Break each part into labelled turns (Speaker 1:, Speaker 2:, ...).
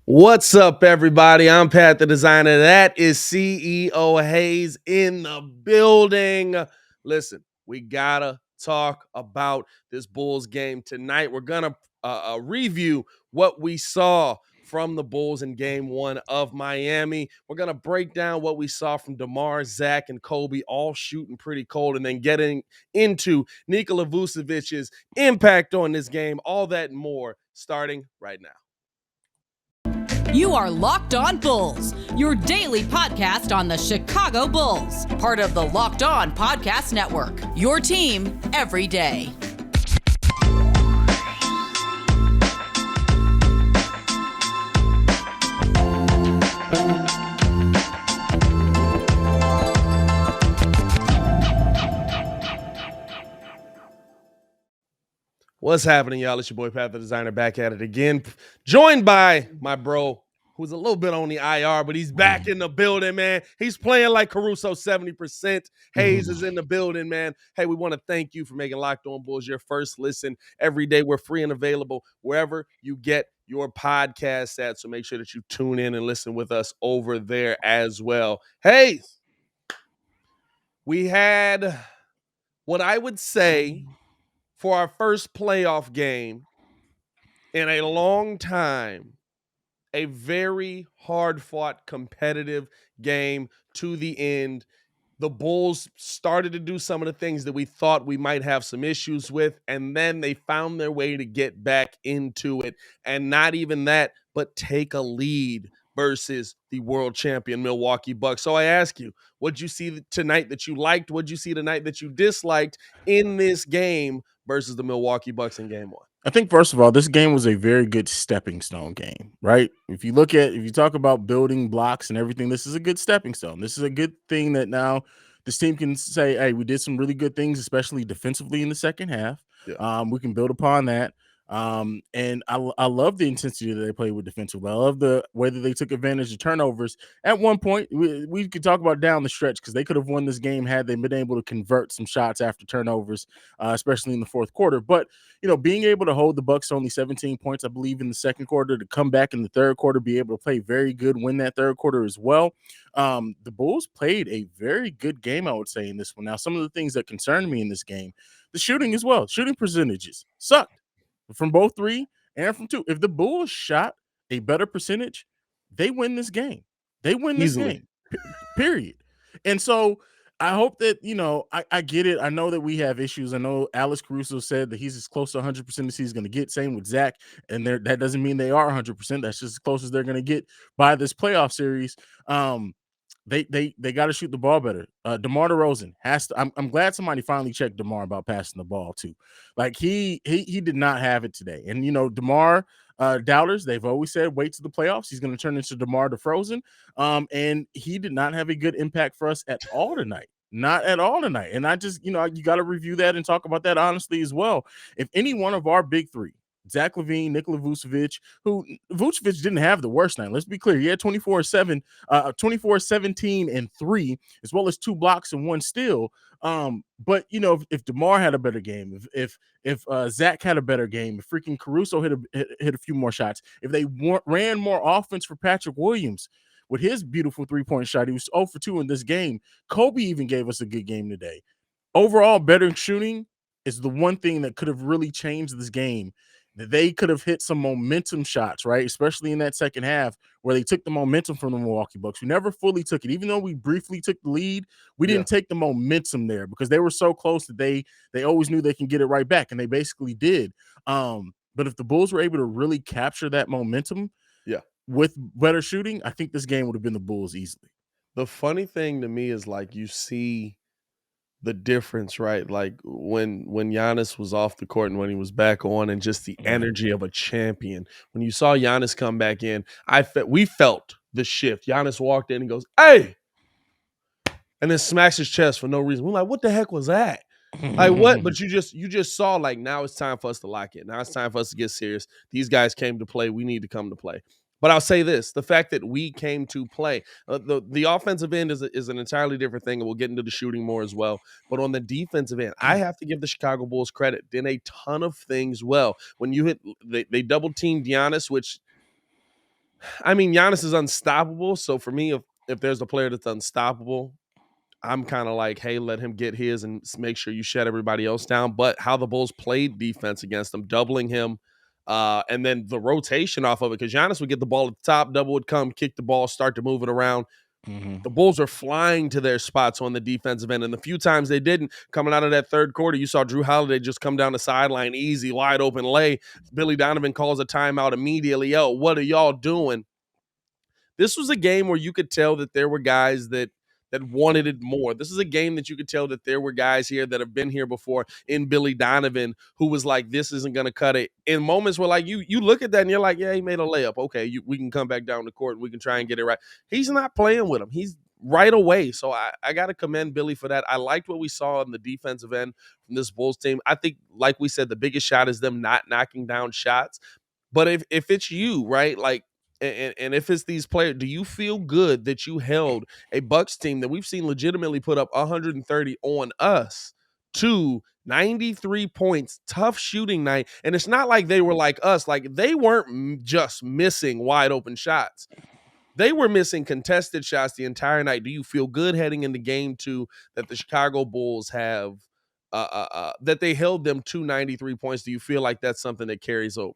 Speaker 1: What's up, everybody? I'm Pat the Designer. That is CEO Haize in the building. Listen, we gotta talk about this Bulls game tonight. We're gonna review what we saw from the Bulls in game one of Miami. We're gonna break down what we saw from DeMar, Zach, and Kobe, all shooting pretty cold, and then getting into Nikola Vucevic's impact on this game, all that and more, starting right now.
Speaker 2: You are Locked On Bulls, your daily podcast on the Chicago Bulls, part of the Locked On Podcast Network, your team every day.
Speaker 1: What's happening, y'all? It's your boy Pat the Designer back at it again. Joined by my bro, who's a little bit on the IR, but he's back in the building, man. He's playing like Caruso 70%. Haize is in the building, man. Hey, we want to thank you for making Locked On Bulls your first listen every day. We're free and available wherever you get your podcast at. So make sure that you tune in and listen with us over there as well. Hey, we had what I would say for our first playoff game in a long time, a very hard-fought, competitive game to the end. The Bulls started to do some of the things that we thought we might have some issues with, and then they found their way to get back into it. And not even that, but take a lead versus the world champion Milwaukee Bucks. So I ask you, what'd you see tonight that you liked? What'd you see tonight that you disliked in this game versus the Milwaukee Bucks in game one?
Speaker 3: I think first of all, this game was a very good stepping stone game, right? If you talk about building blocks and everything, this is a good stepping stone. This is a good thing that now this team can say, hey, we did some really good things, especially defensively in the second half.
Speaker 1: Yeah.
Speaker 3: We can build upon that. And I love the intensity that they played with defensively. I love the way that they took advantage of turnovers. At one point, we could talk about down the stretch because they could have won this game had they been able to convert some shots after turnovers, especially in the fourth quarter. But being able to hold the Bucks only 17 points, I believe, in the second quarter, to come back in the third quarter, be able to play very good, win that third quarter as well. The Bulls played a very good game, I would say, in this one. Now, some of the things that concerned me in this game, the shooting as well. Shooting percentages sucked from both three and from two. If the Bulls shot a better percentage, they win this game. They win this
Speaker 1: Easily.
Speaker 3: game, period. And so I hope that, I get it. I know that we have issues. I know Alex Caruso said that he's as close to 100% as he's going to get. Same with Zach. And that doesn't mean they are 100%. That's just as close as they're going to get by this playoff series. They got to shoot the ball better. DeMar DeRozan has to. I'm glad somebody finally checked DeMar about passing the ball too. Like he did not have it today. And DeMar doubters, they've always said wait to the playoffs. He's going to turn into DeMar DeFrozen. And he did not have a good impact for us at all tonight. Not at all tonight. And I just, you got to review that and talk about that honestly as well. If any one of our big three, Zach LaVine, Nikola Vucevic, who Vucevic didn't have the worst night. Let's be clear. He had 24-7, 24, 17, and 3, as well as 2 blocks and 1 steal. But if DeMar had a better game, if Zach had a better game, if freaking Caruso hit a few more shots, if they ran more offense for Patrick Williams with his beautiful 3-point shot, he was 0 for 2 in this game. Kobe even gave us a good game today. Overall, better shooting is the one thing that could have really changed this game. They could have hit some momentum shots, right? Especially in that second half where they took the momentum from the Milwaukee Bucks. We never fully took it. Even though we briefly took the lead, we didn't take the momentum there because they were so close that they always knew they can get it right back, and they basically did. But if the Bulls were able to really capture that momentum with better shooting, I think this game would have been the Bulls easily.
Speaker 1: The funny thing to me is like you see the difference, right? Like when Giannis was off the court and when he was back on, and just the energy of a champion. When you saw Giannis come back in, we felt the shift. Giannis walked in and goes, "Hey!" and then smacks his chest for no reason. We're like, "What the heck was that?" Like what? But you just saw like now it's time for us to lock it. Now it's time for us to get serious. These guys came to play. We need to come to play. But I'll say this: the fact that we came to play, the offensive end is an entirely different thing, and we'll get into the shooting more as well. But on the defensive end, I have to give the Chicago Bulls credit. Did a ton of things well. When you hit, they double teamed Giannis, which I mean, Giannis is unstoppable. So for me, if there's a player that's unstoppable, I'm kind of like, hey, let him get his and make sure you shut everybody else down. But how the Bulls played defense against him, doubling him, and then the rotation off of it, because Giannis would get the ball at the top, double would come, kick the ball, start to move it around. The Bulls are flying to their spots on the defensive end. And the few times they didn't, coming out of that third quarter, you saw Drew Holiday just come down the sideline, easy, wide open lay. Billy Donovan calls a timeout immediately. Yo, what are y'all doing? This was a game where you could tell that there were guys that wanted it more. This is a game that you could tell that there were guys here that have been here before in Billy Donovan who was like, this isn't going to cut it. In moments where like you look at that and you're like, yeah, he made a layup. Okay, we can come back down the court and we can try and get it right. He's not playing with him. He's right away. So I got to commend Billy for that. I liked what we saw on the defensive end from this Bulls team. I think, like we said, the biggest shot is them not knocking down shots. But if it's you, right, like, and if it's these players, do you feel good that you held a Bucks team that we've seen legitimately put up 130 on us to 93 points, tough shooting night? And it's not like they were like us, like they weren't just missing wide open shots. They were missing contested shots the entire night. Do you feel good heading into game 2 that the Chicago Bulls have that they held them to 93 points? Do you feel like that's something that carries over?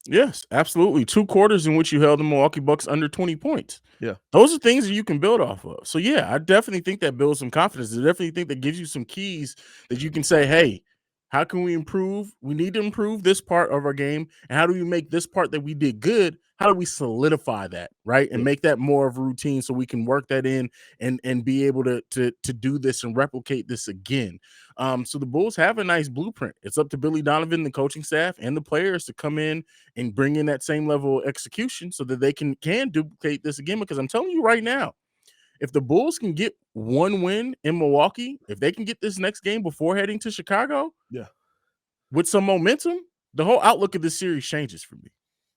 Speaker 3: Yes, absolutely. 2 quarters in which you held the Milwaukee Bucks under 20 points.
Speaker 1: Yeah.
Speaker 3: Those are things that you can build off of. So, yeah, I definitely think that builds some confidence. I definitely think that gives you some keys that you can say, hey, how can we improve? We need to improve this part of our game. And how do we make this part that we did good? How do we solidify that, right? And
Speaker 1: Yeah.
Speaker 3: make that more of a routine so we can work that in and be able to do this and replicate this again. So the Bulls have a nice blueprint. It's up to Billy Donovan, the coaching staff, and the players to come in and bring in that same level of execution so that they can duplicate this again. Because I'm telling you right now, if the Bulls can get one win in Milwaukee, if they can get this next game before heading to Chicago,
Speaker 1: Yeah.
Speaker 3: with some momentum, the whole outlook of this series changes for me.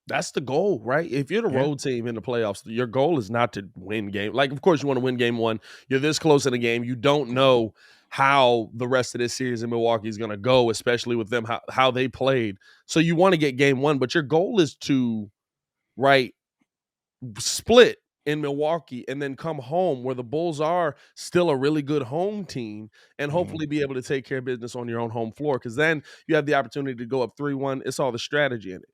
Speaker 1: That's the goal, right? If you're the
Speaker 3: Yeah.
Speaker 1: road team in the playoffs, your goal is not to win game. Like, of course, you want to win game 1. You're this close in a game. You don't know how the rest of this series in Milwaukee is going to go, especially with them, how they played. So you want to get game 1, but your goal is to, right, split in Milwaukee and then come home where the Bulls are still a really good home team and hopefully be able to take care of business on your own home floor, because then you have the opportunity to go up 3-1. It's all the strategy in it.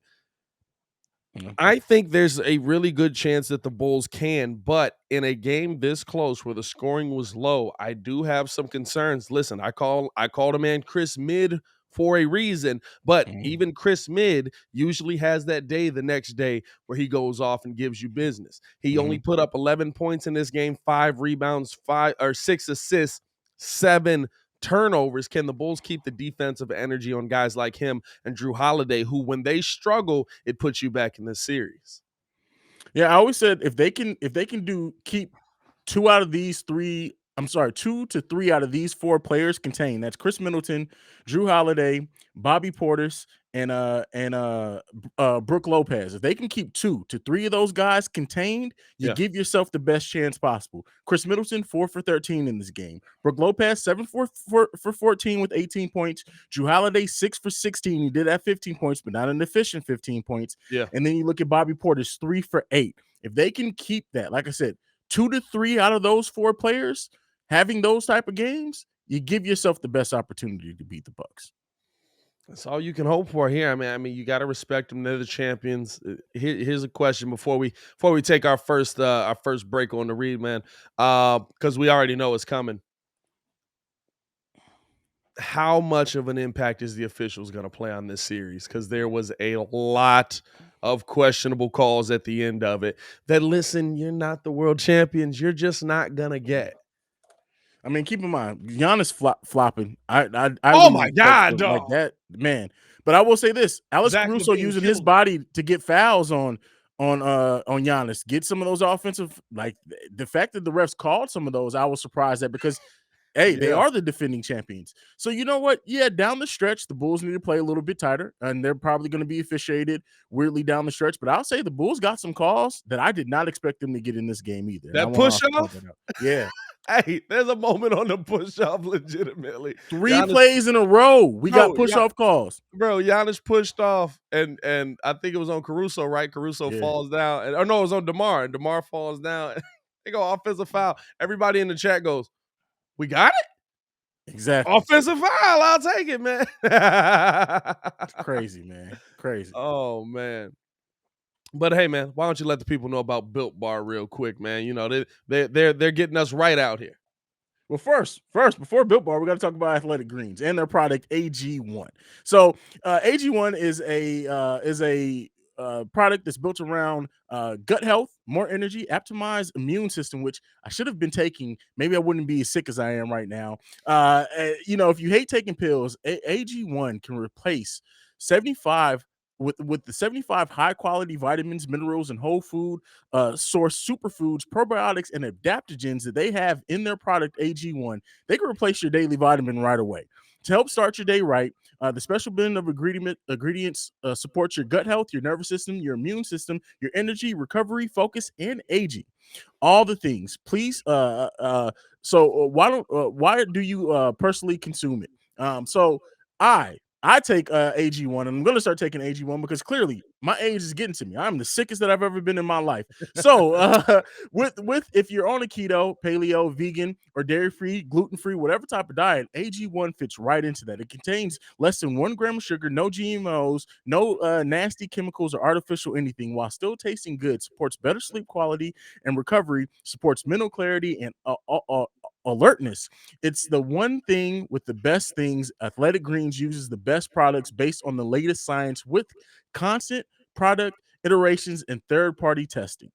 Speaker 1: I think there's a really good chance that the Bulls can, but in a game this close where the scoring was low, I do have some concerns. Listen, I called a man Chris Mid for a reason, but even Chris Mid usually has that day the next day where he goes off and gives you business. He only put up 11 points in this game, 5 rebounds, 6 assists, 7 turnovers. Can the Bulls keep the defensive energy on guys like him and Drew Holiday, who, when they struggle, it puts you back in the series?
Speaker 3: Yeah, I always said if they can keep 2 out of these 3, 2 to 3 out of these 4 players contained. That's Chris Middleton, Drew Holiday, Bobby Portis, and Brook Lopez. If they can keep 2 to 3 of those guys contained, you give yourself the best chance possible. Chris Middleton, 4 for 13 in this game. Brook Lopez, 7 for 14 with 18 points. Drew Holiday, 6 for 16. He did have 15 points, but not an efficient 15 points.
Speaker 1: Yeah.
Speaker 3: And then you look at Bobby Portis, 3 for 8. If they can keep that, like I said, 2 to 3 out of those 4 players having those type of games, you give yourself the best opportunity to beat the Bucks.
Speaker 1: That's all you can hope for here. I mean, you got to respect them. They're the champions. Here's a question before we take our first break on the read, man, because we already know it's coming. How much of an impact is the officials going to play on this series? Because there was a lot of questionable calls at the end of it that, listen, you're not the world champions. You're just not going to get.
Speaker 3: I mean, keep in mind, Giannis flopping. I
Speaker 1: Oh my God,
Speaker 3: like
Speaker 1: dog.
Speaker 3: that, man. But I will say this: Alex
Speaker 1: Zach
Speaker 3: Caruso
Speaker 1: LaVine
Speaker 3: using his
Speaker 1: killed
Speaker 3: body to get fouls on Giannis, get some of those offensive. Like the fact that the refs called some of those, I was surprised at, because hey, they
Speaker 1: Yeah.
Speaker 3: are the defending champions. So you know what? Yeah, down the stretch, the Bulls need to play a little bit tighter, and they're probably going to be officiated weirdly down the stretch. But I'll say the Bulls got some calls that I did not expect them to get in this game either. And I
Speaker 1: That
Speaker 3: wanna
Speaker 1: push
Speaker 3: also point
Speaker 1: off?
Speaker 3: that out. Yeah.
Speaker 1: Hey, there's a moment on the push-off legitimately.
Speaker 3: 3
Speaker 1: Giannis
Speaker 3: plays in a row, we got
Speaker 1: bro,
Speaker 3: push-off calls.
Speaker 1: bro, Giannis pushed off, and I think it was on Caruso, right? Caruso
Speaker 3: Yeah.
Speaker 1: falls down, and no, it was on DeMar, and DeMar falls down. They go offensive foul. Everybody in the chat goes, "We got it?
Speaker 3: Exactly.
Speaker 1: Offensive foul. I'll take it, man."
Speaker 3: It's crazy, man. Crazy.
Speaker 1: Oh, man. But hey, man, why don't you let the people know about Built Bar real quick, man? You know, they're getting us right out here.
Speaker 3: Well, first, before Built Bar, we got to talk about Athletic Greens and their product AG1. So, AG1 is a product that's built around gut health, more energy, optimized immune system, which I should have been taking. Maybe I wouldn't be as sick as I am right now. If you hate taking pills, AG1 can replace 75 with the 75 high quality vitamins, minerals, and whole food source superfoods, probiotics, and adaptogens that they have in their product AG1. They can replace your daily vitamin right away. To help start your day right, the special blend of ingredients supports your gut health, your nervous system, your immune system, your energy, recovery, focus, and aging. All the things. Please. Why do you personally consume it? I take AG1, and I'm going to start taking AG1 because clearly my age is getting to me. I'm the sickest that I've ever been in my life. So, with if you're on a keto, paleo, vegan, or dairy-free, gluten-free, whatever type of diet, AG1 fits right into that. It contains less than 1 gram of sugar, no GMOs, no nasty chemicals or artificial anything, while still tasting good. Supports better sleep quality and recovery. Supports mental clarity and alertness. It's the one thing with the best things. Athletic Greens uses the best products based on the latest science with constant product iterations and third-party testing.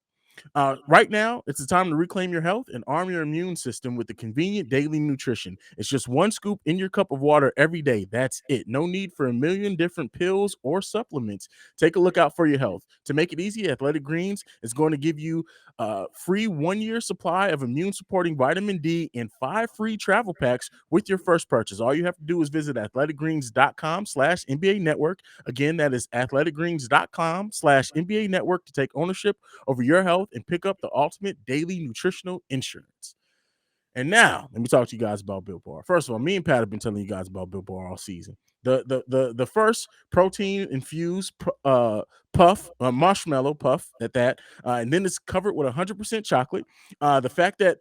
Speaker 3: Right now, it's the time to reclaim your health and arm your immune system with the convenient daily nutrition. It's just one scoop in your cup of water every day. That's it. No need for a million different pills or supplements. Take a look out for your health. To make it easy, Athletic Greens is going to give you a free 1-year supply of immune supporting vitamin D and 5 free travel packs with your first purchase. All you have to do is visit athleticgreens.com/NBA network. Again, that is athleticgreens.com/NBA network to take ownership over your health and pick up the ultimate daily nutritional insurance. And now, let me talk to you guys about Built Bar. First of all, me and Pat have been telling you guys about Built Bar all season. The first protein infused puff, marshmallow puff at that, and then it's covered with 100% chocolate. The fact that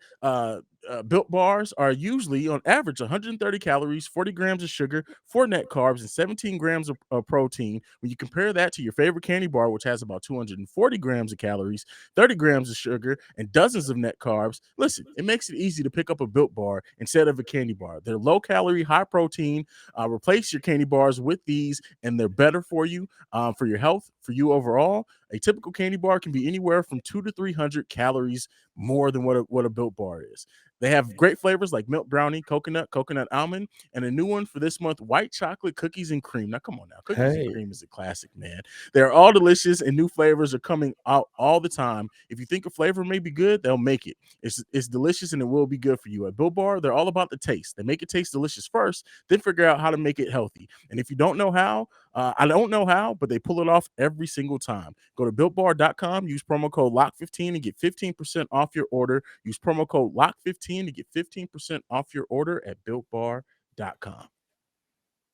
Speaker 3: Built Bars are usually on average 130 calories, 40 grams of sugar, 4 net carbs, and 17 grams of protein. When you compare that to your favorite candy bar, which has about 240 grams of calories, 30 grams of sugar, and dozens of net carbs, listen, it makes it easy to pick up a Built Bar instead of a candy bar. They're low calorie, high protein. Replace your candy bars with these, and they're better for you, for your health, for you overall. A typical candy bar can be anywhere from 200 to 300 calories more than what a Built Bar is. They have great flavors like milk brownie, coconut almond, and a new one for this month, white chocolate cookies and cream. Now, come on now. Cookies and
Speaker 1: Hey.
Speaker 3: cream is a classic, man. They're all delicious, and new flavors are coming out all the time. If you think a flavor may be good, they'll make it. It's delicious, and it will be good for you. At Built Bar, they're all about the taste. They make it taste delicious first, then figure out how to make it healthy. And if you don't know how, I don't know how, but they pull it off every single time. Go to builtbar.com, use promo code LOCK15 and get 15% off your order. Use promo code LOCK15 to get 15% off your order at builtbar.com.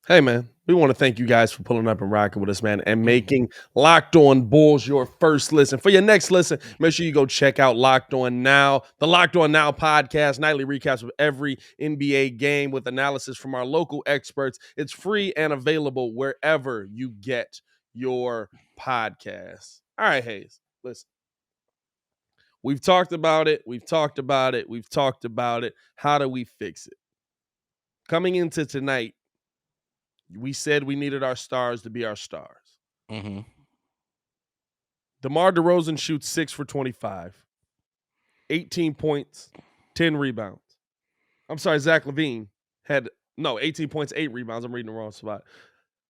Speaker 1: Hey, man, we want to thank you guys for pulling up and rocking with us, man, and making Locked On Bulls your first listen. For your next listen, make sure you go check out Locked On Now, the Locked On Now podcast, nightly recaps of every NBA game with analysis from our local experts. It's free and available wherever you get your podcasts. All right, Haize, listen. We've talked about it. How do we fix it? Coming into tonight, we said we needed our stars to be our stars.
Speaker 3: Mm-hmm.
Speaker 1: DeMar DeRozan shoots 6 for 25, 18 points, 10 rebounds. I'm sorry, Zach LaVine had 18 points, 8 rebounds. I'm reading the wrong spot.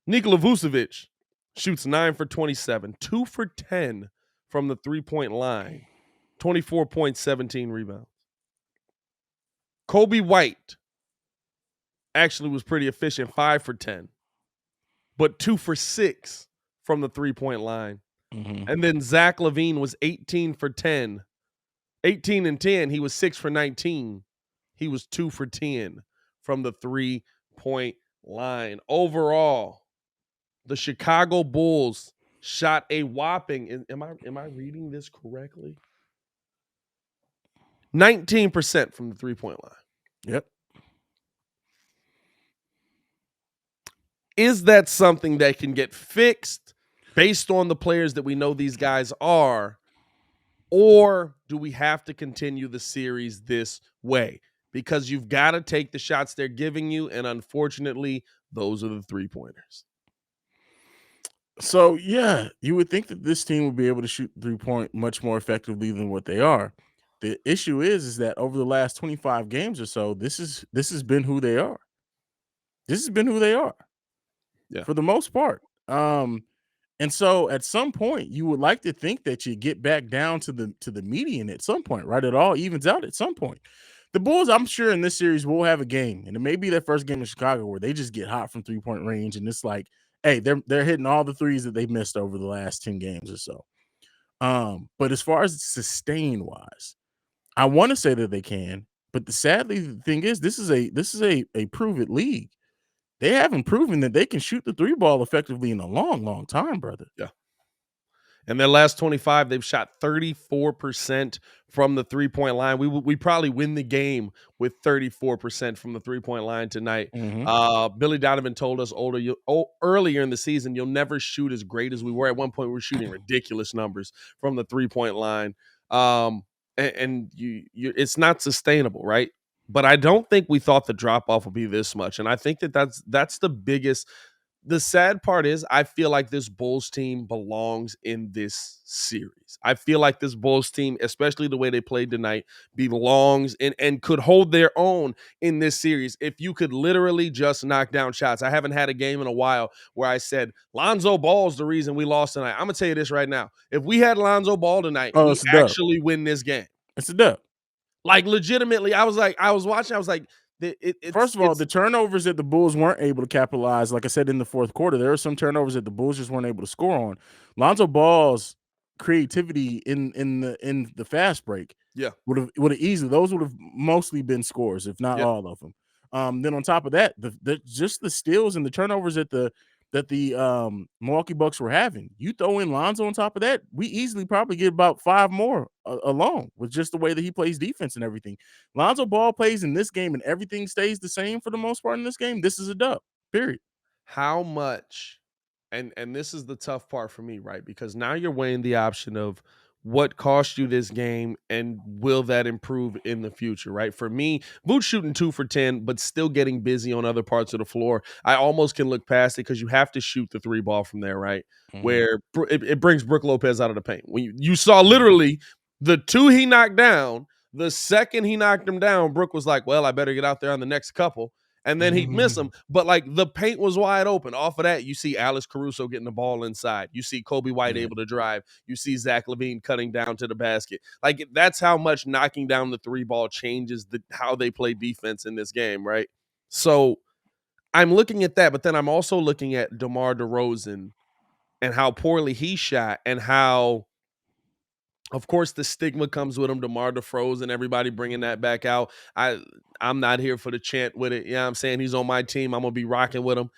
Speaker 1: Nikola Vucevic shoots 9 for 27, 2 for 10 from the 3-point line, 24 points, 17 rebounds. Kobe White actually was pretty efficient, 5 for 10, but 2 for 6 from the 3-point line.
Speaker 3: Mm-hmm.
Speaker 1: And then Zach LaVine was 18 for 10. 18 and 10. He was 6 for 19. He was 2 for 10 from the 3-point line. Overall, the Chicago Bulls shot a whopping, am I reading this correctly? 19% from the 3-point line.
Speaker 3: Yep.
Speaker 1: Is that something that can get fixed based on the players that we know these guys are? Or do we have to continue the series this way? Because you've got to take the shots they're giving you, and unfortunately, those are the 3-pointers.
Speaker 3: So, yeah, you would think that this team would be able to shoot 3-point much more effectively than what they are. The issue is that over the last 25 games or so, this has been who they are. This has been who they are
Speaker 1: Yeah.
Speaker 3: for the most part. And so at some point, you would like to think that you get back down to the median at some point, right? It all evens out at some point. The Bulls, I'm sure in this series will have a game, and it may be their first game in Chicago where they just get hot from 3-point range, and it's like, hey, they're hitting all the threes that they've missed over the last 10 games or so. But as far as sustain wise, I want to say that they can, but the thing is, this is a prove it league. They haven't proven that they can shoot the three ball effectively in a long, long time, brother.
Speaker 1: Yeah. In their last 25, they've shot 34% from the 3-point line. We probably win the game with 34% from the 3-point line tonight. Billy Donovan told us earlier in the season, you'll never shoot as great as we were. At one point, we were shooting ridiculous numbers from the 3-point line. And it's not sustainable, right? But I don't think we thought the drop-off would be this much. And I think that's the biggest. The sad part is I feel like this Bulls team belongs in this series. I feel like this Bulls team, especially the way they played tonight, belongs and could hold their own in this series. If you could literally just knock down shots. I haven't had a game in a while where I said, Lonzo Ball's the reason we lost tonight. I'm going to tell you this right now. If we had Lonzo Ball tonight,
Speaker 3: Oh,
Speaker 1: we
Speaker 3: it's a dub.
Speaker 1: actually win this game.
Speaker 3: It's a dub.
Speaker 1: Like, legitimately, I was watching, I was like,
Speaker 3: First of all, the turnovers that the Bulls weren't able to capitalize, like I said in the fourth quarter, there were some turnovers that the Bulls just weren't able to score on. Lonzo Ball's creativity in the fast break,
Speaker 1: yeah,
Speaker 3: would have easily, those would have mostly been scores, if not all of them. Then on top of that, just the steals and the turnovers that the Milwaukee Bucks were having. You throw in Lonzo on top of that, we easily probably get about 5 more alone with just the way that he plays defense and everything. Lonzo Ball plays in this game and everything stays the same for the most part in this game. This is a dub, period.
Speaker 1: How much, and this is the tough part for me, right? Because now you're weighing the option of what cost you this game and will that improve in the future, right? For me, Vooch shooting 2 for 10, but still getting busy on other parts of the floor. I almost can look past it because you have to shoot the 3 ball from there, right? Where it brings Brook Lopez out of the paint. When you saw literally the 2 he knocked down, the second he knocked him down, Brook was like, well, I better get out there on the next couple. And then he'd miss him. But like the paint was wide open. Off of that, you see Alex Caruso getting the ball inside. You see Kobe White able to drive. You see Zach LaVine cutting down to the basket. Like, that's how much knocking down the 3 ball changes how they play defense in this game, right? So I'm looking at that, but then I'm also looking at DeMar DeRozan and how poorly he shot and how, of course, the stigma comes with him, DeMar DeRozan, everybody bringing that back out. I'm not here for the chant with it. Yeah, I'm saying he's on my team. I'm going to be rocking with him.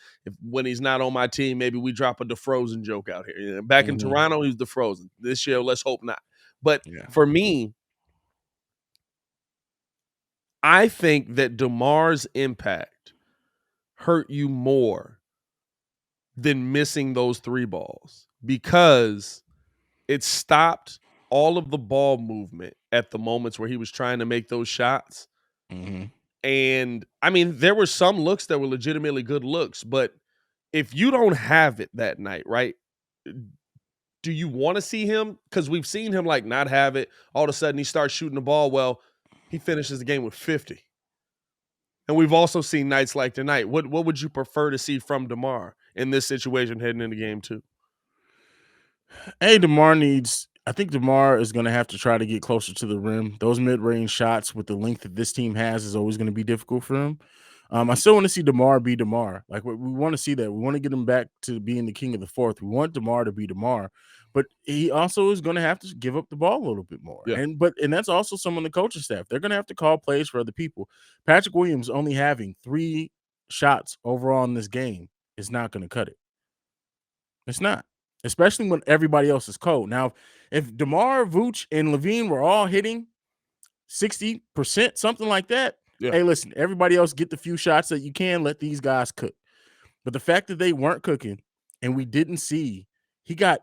Speaker 1: When he's not on my team, maybe we drop a DeFrozen joke out here. You know, back in Toronto, he was DeFrozen. This year, let's hope not. But for me, I think that DeMar's impact hurt you more than missing those 3 balls because it stopped all of the ball movement at the moments where he was trying to make those shots. And I mean, there were some looks that were legitimately good looks, but if you don't have it that night, right? Do you want to see him? Because we've seen him like not have it. All of a sudden he starts shooting the ball. Well, he finishes the game with 50. And we've also seen nights like tonight. What would you prefer to see from DeMar in this situation heading into game 2?
Speaker 3: Hey, I think DeMar is going to have to try to get closer to the rim. Those mid-range shots with the length that this team has is always going to be difficult for him. I still want to see DeMar be DeMar. Like, we want to see that. We want to get him back to being the king of the fourth. We want DeMar to be DeMar. but he also is going to have to give up the ball a little bit more.
Speaker 1: Yeah.
Speaker 3: And that's also some of the coaching staff. They're going to have to call plays for other people. Patrick Williams only having 3 shots overall in this game is not going to cut it. It's not, especially when everybody else is cold. Now, if DeMar, Vooch, and Levine were all hitting 60%, something like that,
Speaker 1: Yeah.
Speaker 3: hey, listen, everybody else get the few shots that you can, let these guys cook. But the fact that they weren't cooking and we didn't see, he got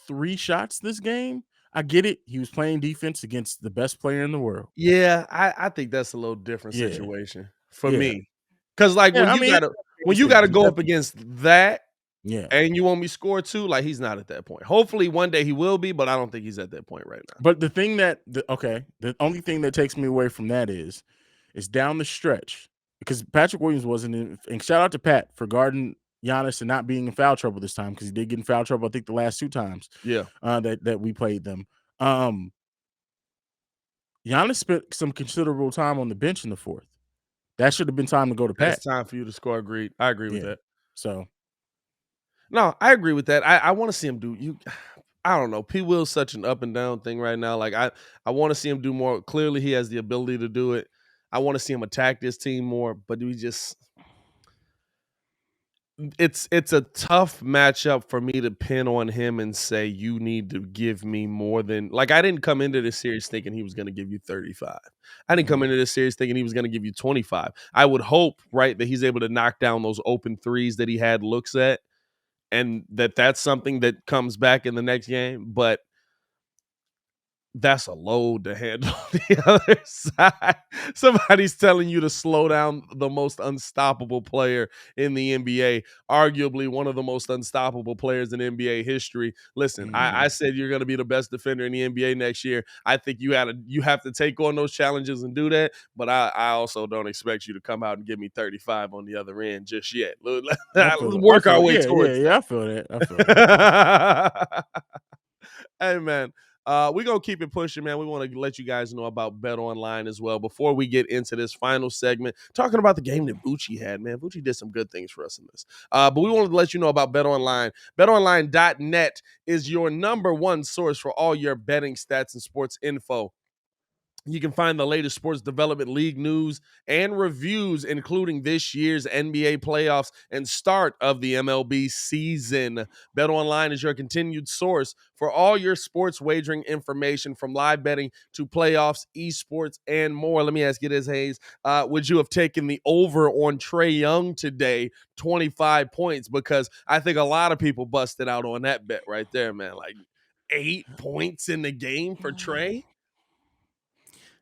Speaker 3: 3 shots this game. I get it. He was playing defense against the best player in the world.
Speaker 1: Yeah, I think that's a little different
Speaker 3: Yeah.
Speaker 1: situation for
Speaker 3: Yeah.
Speaker 1: me. 'Cause, like,
Speaker 3: Yeah, I mean,
Speaker 1: when you gotta go up against that
Speaker 3: yeah.
Speaker 1: and you want me to score too, like, he's not at that point. Hopefully, one day he will be, but I don't think he's at that point right now.
Speaker 3: But the thing that the only thing that takes me away from that is down the stretch, because Patrick Williams wasn't in, and shout out to Pat for guarding Giannis and not being in foul trouble this time, because he did get in foul trouble, I think, the last 2 times
Speaker 1: Yeah.
Speaker 3: that we played them. Giannis spent some considerable time on the bench in the 4th. That should have been time to go to Pat.
Speaker 1: It's time for you to score, agreed. I agree with that.
Speaker 3: So
Speaker 1: No, I agree with that. I wanna see him do you I don't know. P. Will's such an up and down thing right now. Like, I wanna see him do more. Clearly, he has the ability to do it. I wanna see him attack this team more, but we just it's a tough matchup for me to pin on him and say, "You need to give me more than" like, I didn't come into this series thinking he was gonna give you 35. I didn't come into this series thinking he was gonna give you 25. I would hope, right, that he's able to knock down those open threes that he had looks at, and that's something that comes back in the next game, but that's a load to handle on the other side. Somebody's telling you to slow down the most unstoppable player in the NBA, arguably one of the most unstoppable players in NBA history. Listen, I said you're going to be the best defender in the NBA next year. I think you have to take on those challenges and do that, but I also don't expect you to come out and give me 35 on the other end just yet. Let's work our way towards
Speaker 3: I feel that. I feel that.
Speaker 1: Hey, man. We're going to keep it pushing, man. We want to let you guys know about Bet Online as well before we get into this final segment, talking about the game that Vooch had, man. Vooch did some good things for us in this. But we wanted to let you know about Bet Online. BetOnline.net is your number one source for all your betting stats and sports info. You can find the latest sports development league news and reviews, including this year's NBA playoffs and start of the MLB season. BetOnline is your continued source for all your sports wagering information, from live betting to playoffs, esports, and more. Let me ask you this, Haize. Would you have taken the over on Trae Young today, 25 points? Because I think a lot of people busted out on that bet right there, man. Like 8 points in the game for Trae?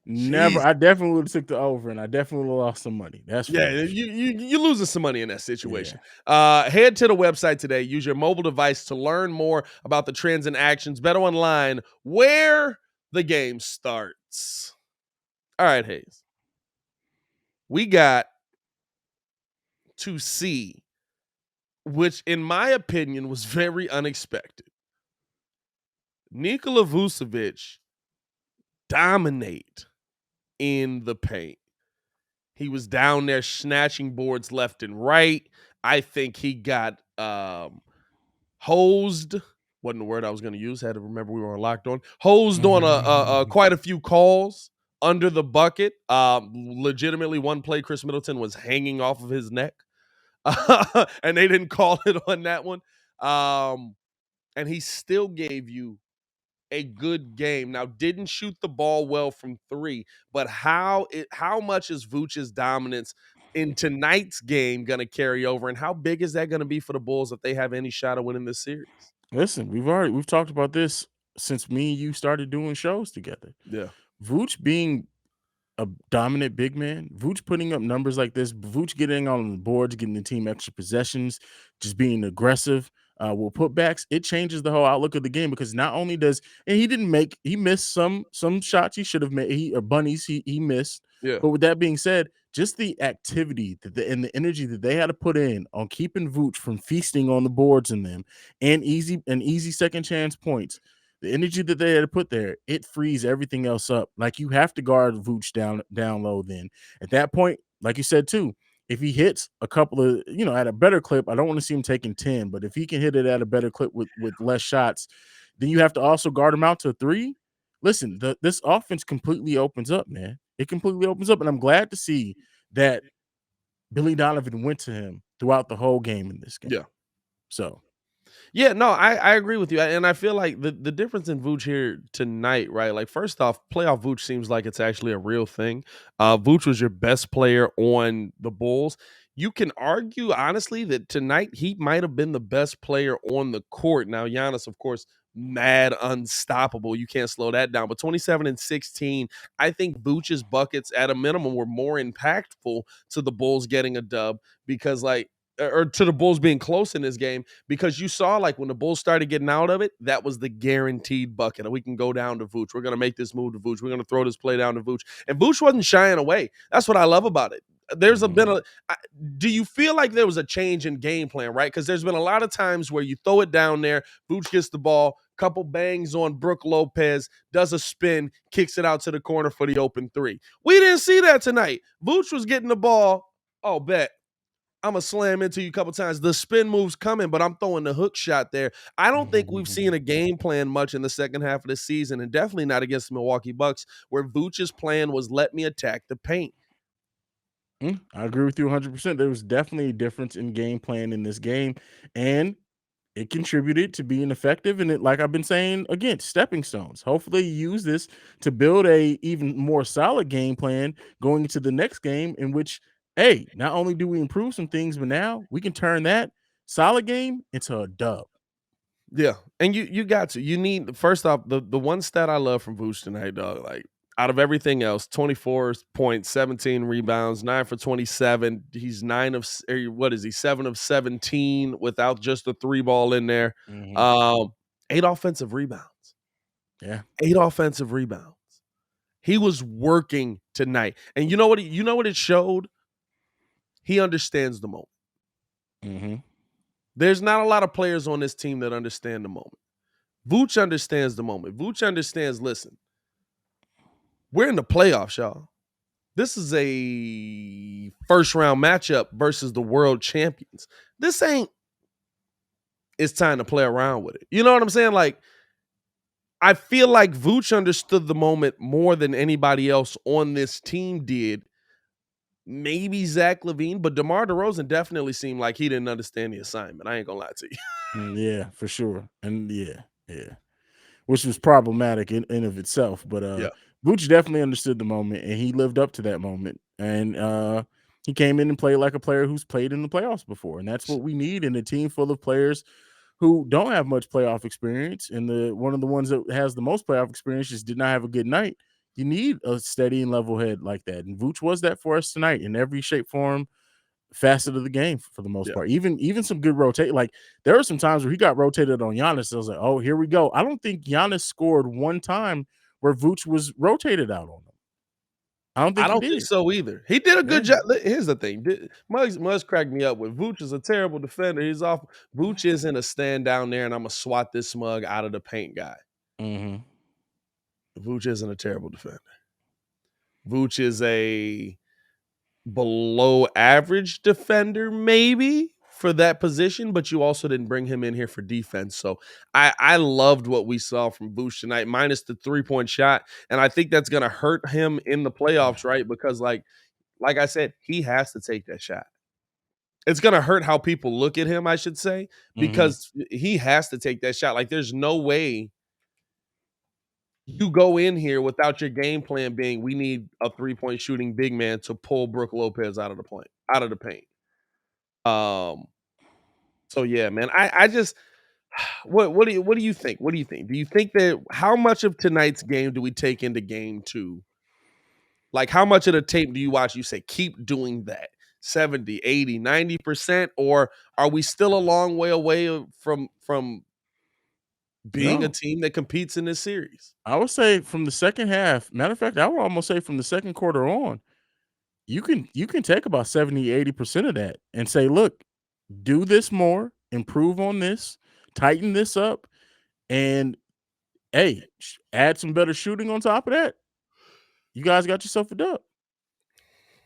Speaker 3: Never.
Speaker 1: Jeez.
Speaker 3: I definitely would have took the over, and I definitely would have lost some money. That's
Speaker 1: Yeah,
Speaker 3: for sure.
Speaker 1: you're losing some money in that situation. Head to the website today. Use your mobile device to learn more about the trends and actions. Bet Online, where the game starts. All right, Haize. We got to see, which in my opinion was very unexpected, Nikola Vucevic dominate in the paint. He was down there snatching boards left and right. I think he got hosed. Wasn't the word I was going to use. Had to remember we were on Locked On. Hosed on quite a few calls under the bucket. Legitimately, one play, Chris Middleton was hanging off of his neck. And they didn't call it on that one. And he still gave you a good game. Now, didn't shoot the ball well from 3, but how much is Vooch's dominance in tonight's game going to carry over, and how big is that going to be for the Bulls if they have any shot of winning this series?
Speaker 3: Listen, we've talked about this since me and you started doing shows together.
Speaker 1: Yeah.
Speaker 3: Vooch being a dominant big man, Vooch putting up numbers like this, Vooch getting on the boards, getting the team extra possessions, just being aggressive with putbacks, it changes the whole outlook of the game, because not only does, and he missed some shots he should have made, bunnies he missed.
Speaker 1: Yeah.
Speaker 3: But with that being said, just the activity and the energy that they had to put in on keeping Vooch from feasting on the boards in them and easy second chance points. The energy that they had to put there, it frees everything else up. Like, you have to guard Vooch down low then. At that point, like you said too, if he hits a couple of, at a better clip, I don't want to see him taking 10, but if he can hit it at a better clip with less shots, then you have to also guard him out to 3. Listen, this offense completely opens up, man. It completely opens up, and I'm glad to see that Billy Donovan went to him throughout the whole game in this game.
Speaker 1: Yeah.
Speaker 3: So,
Speaker 1: Yeah, no, I agree with you, and I feel like the difference in Vooch here tonight, right? Like, first off, playoff Vooch seems like it's actually a real thing. Vooch was your best player on the Bulls. You can argue, honestly, that tonight he might have been the best player on the court. Now, Giannis, of course, mad unstoppable. You can't slow that down. But 27 and 16, I think Vooch's buckets at a minimum were more impactful to the Bulls getting a dub because, like, or to the Bulls being close in this game, because you saw, like, when the Bulls started getting out of it, that was the guaranteed bucket. We can go down to Vooch. We're going to make this move to Vooch. We're going to throw this play down to Vooch. And Vooch wasn't shying away. That's what I love about it. There's been a. Do you feel like there was a change in game plan, right? Because there's been a lot of times where you throw it down there, Vooch gets the ball, couple bangs on Brook Lopez, does a spin, kicks it out to the corner for the open 3. We didn't see that tonight. Vooch was getting the ball. Oh, bet. I'm going to slam into you a couple times. The spin move's coming, but I'm throwing the hook shot there. I don't think we've seen a game plan much in the second half of the season, and definitely not against the Milwaukee Bucks, where Vooch's plan was let me attack the paint.
Speaker 3: I agree with you 100%. There was definitely a difference in game plan in this game, and it contributed to being effective. And it, like I've been saying, again, stepping stones. Hopefully, you use this to build a even more solid game plan going into the next game, in which, hey, not only do we improve some things, but now we can turn that solid game into a dub.
Speaker 1: Yeah, and you got to. You need, first off, the one stat I love from Vooch tonight, dog. Like, out of everything else, 24 points, 17 rebounds, 9 for 27. He's 7 of 17 without just a 3-ball in there. 8 offensive rebounds.
Speaker 3: Yeah.
Speaker 1: 8 offensive rebounds. He was working tonight. And you know what it showed? He understands the moment. There's not a lot of players on this team that understand the moment. Vooch understands the moment. Vooch understands, listen, we're in the playoffs, y'all. This is a first-round matchup versus the world champions. This ain't, it's time to play around with it. You know what I'm saying? Like, I feel like Vooch understood the moment more than anybody else on this team did. Maybe Zach LaVine, but DeMar DeRozan definitely seemed like he didn't understand the assignment. I ain't gonna lie to you.
Speaker 3: Yeah, for sure. And yeah. Which was problematic in of itself. But
Speaker 1: Yeah.
Speaker 3: Vooch definitely understood the moment, and he lived up to that moment. And he came in and played like a player who's played in the playoffs before. And that's what we need in a team full of players who don't have much playoff experience. And one of the ones that has the most playoff experience just did not have a good night. You need a steady and level head like that. And Vooch was that for us tonight in every shape, form, facet of the game for the most part. Even some good rotate. Like, there were some times where he got rotated on Giannis. I was like, oh, here we go. I don't think Giannis scored one time where Vooch was rotated out on him. I don't think he
Speaker 1: think
Speaker 3: did.
Speaker 1: so either. He did a good job. Here's the thing. Muggs cracked me up with Vooch is a terrible defender. He's off. Vooch isn't a stand down there and I'm gonna swat this smug out of the paint guy. Vooch isn't a terrible defender. Vooch is a below average defender, maybe, for that position, but you also didn't bring him in here for defense. So I loved what we saw from Vooch tonight, minus the 3-point shot. And I think that's gonna hurt him in the playoffs, right? Because like I said, he has to take that shot. It's gonna hurt how people look at him, I should say, because he has to take that shot. Like, there's no way you go in here without your game plan being, we need a 3-point shooting big man to pull Brook Lopez out of the paint. So yeah, man. I just what do you think? What do you think? Do you think that how much of tonight's game do we take into game 2? Like, how much of the tape do you watch? You say, keep doing that 70, 80, 90%, or are we still a long way away from being a team that competes in this series?
Speaker 3: I would say from the second half. Matter of fact, I would almost say from the second quarter on, you can take about 70, 80% of that and say, look, do this more, improve on this, tighten this up, and hey, add some better shooting on top of that. You guys got yourself a dub.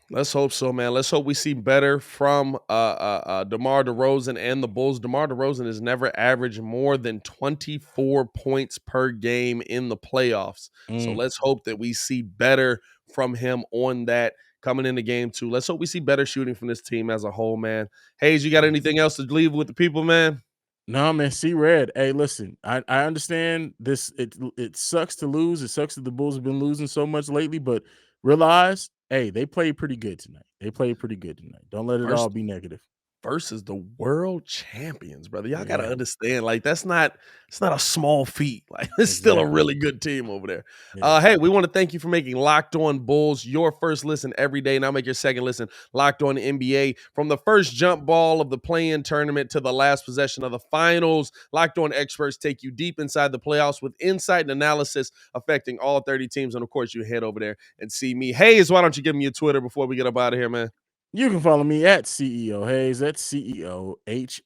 Speaker 1: Let's hope so, man. Let's hope we see better from DeMar DeRozan and the Bulls. DeMar DeRozan has never averaged more than 24 points per game in the playoffs. So
Speaker 3: Mm.
Speaker 1: let's hope that we see better from him on that coming into game 2. Let's hope we see better shooting from this team as a whole, man. Haize, you got anything else to leave with the people, man?
Speaker 3: No, man, see red. Hey, listen, I understand this. It sucks to lose. It sucks that the Bulls have been losing so much lately, but realize, hey, they played pretty good tonight. They played pretty good tonight. Don't let it all
Speaker 1: First
Speaker 3: be negative.
Speaker 1: versus the world champions, brother. Y'all gotta
Speaker 3: Yeah,
Speaker 1: understand, like that's not it's not a small feat. Like it's still a
Speaker 3: exactly.
Speaker 1: really good team over there.
Speaker 3: Yeah.
Speaker 1: Hey, we want to thank you for making Locked On Bulls your first listen every day. Now make your second listen Locked On NBA. From the first jump ball of the play-in tournament to the last possession of the finals, Locked On experts take you deep inside the playoffs with insight and analysis affecting all 30 teams. And of course, you head over there and see me. Haize, why don't you give me your Twitter before we get up out of here, man?
Speaker 3: You can follow me at CEO Haize. That's CEOHAIZE.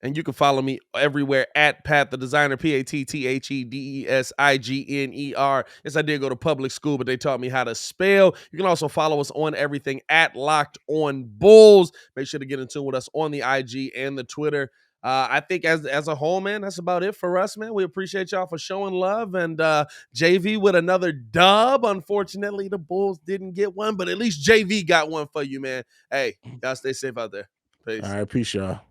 Speaker 1: And you can follow me everywhere at Pat the Designer, PATTHEDESIGNER. Yes, I did go to public school, but they taught me how to spell. You can also follow us on everything at Locked On Bulls. Make sure to get in tune with us on the IG and the Twitter. I think as a whole, man, that's about it for us, man. We appreciate y'all for showing love. And JV with another dub. Unfortunately, the Bulls didn't get one, but at least JV got one for you, man. Hey, y'all stay safe out there.
Speaker 3: All
Speaker 1: Peace.
Speaker 3: right, peace, y'all.